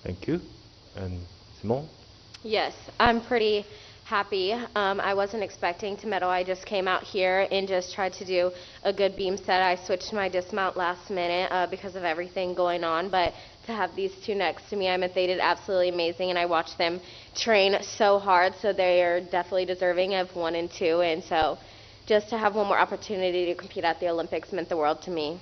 Thank you. And Simone? Yes, I'm pretty happy. I wasn't expecting to medal. I just came out here and just tried to do a good beam set. I switched my dismount last minute because of everything going on, but to have these two next to me, I mean, they did absolutely amazing, and I watched them train so hard, so they are definitely deserving of 1 and 2, and so just to have one more opportunity to compete at the Olympics meant the world to me.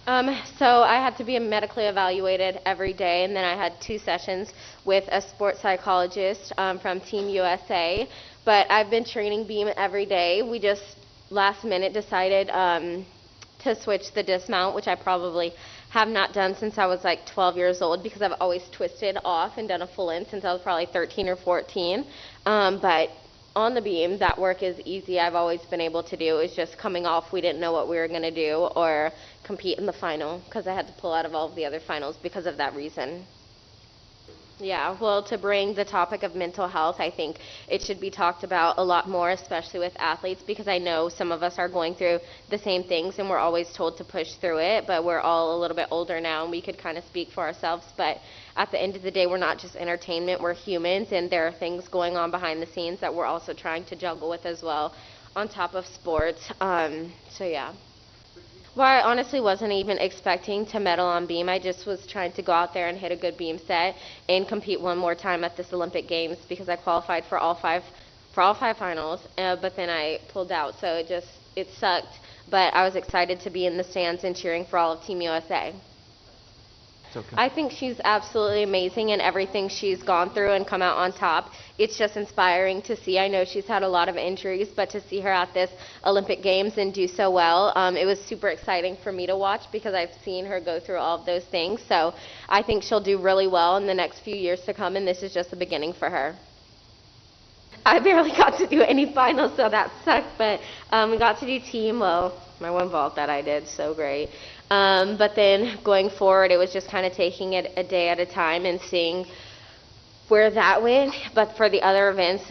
So I had to be medically evaluated every day, and then I had 2 sessions with a sports psychologist from Team USA. But I've been training beam every day. We just last minute decided to switch the dismount, which I probably have not done since I was like 12 years old, because I've always twisted off and done a full in since I was probably 13 or 14. But on the beam, that work is easy. I've always been able to do. It's just coming off, we didn't know what we were going to do or compete in the final, because I had to pull out of all of the other finals because of that reason. Yeah, well, to bring the topic of mental health, I think it should be talked about a lot more, especially with athletes, because I know some of us are going through the same things, and we're always told to push through it, but we're all a little bit older now, and we could kind of speak for ourselves. But at the end of the day, we're not just entertainment, we're humans, and there are things going on behind the scenes that we're also trying to juggle with as well, on top of sports. So yeah. Well, I honestly wasn't even expecting to medal on beam. I just was trying to go out there and hit a good beam set and compete one more time at this Olympic Games, because I qualified for all five finals, but then I pulled out, so it sucked. But I was excited to be in the stands and cheering for all of Team USA. Okay. I think she's absolutely amazing in everything she's gone through and come out on top. It's just inspiring to see. I know she's had a lot of injuries, but to see her at this Olympic Games and do so well, it was super exciting for me to watch, because I've seen her go through all of those things. So I think she'll do really well in the next few years to come, and this is just the beginning for her. I barely got to do any finals, so that sucked, but we got to do team. Well, my one vault that I did, so great. But then going forward, it was just kind of taking it a day at a time and seeing where that went. But for the other events,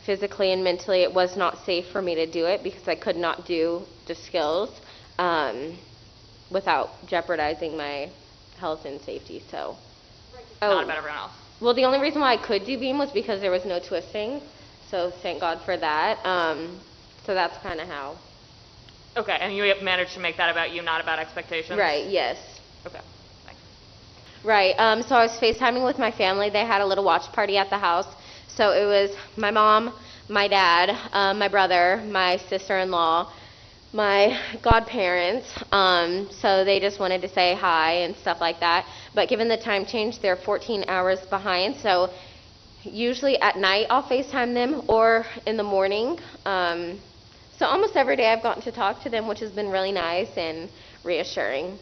physically and mentally, it was not safe for me to do it, because I could not do the skills without jeopardizing my health and safety. So, Not about everyone else. Well, the only reason why I could do beam was because there was no twisting, so thank God for that. So that's kind of how. Okay, and you managed to make that about you, not about expectations? Right, yes. Okay, thanks. Right, so I was FaceTiming with my family. They had a little watch party at the house. So it was my mom, my dad, my brother, my sister-in-law, my godparents. So they just wanted to say hi and stuff like that. But given the time change, they're 14 hours behind. So usually at night I'll FaceTime them, or in the morning. So almost every day I've gotten to talk to them, which has been really nice and reassuring.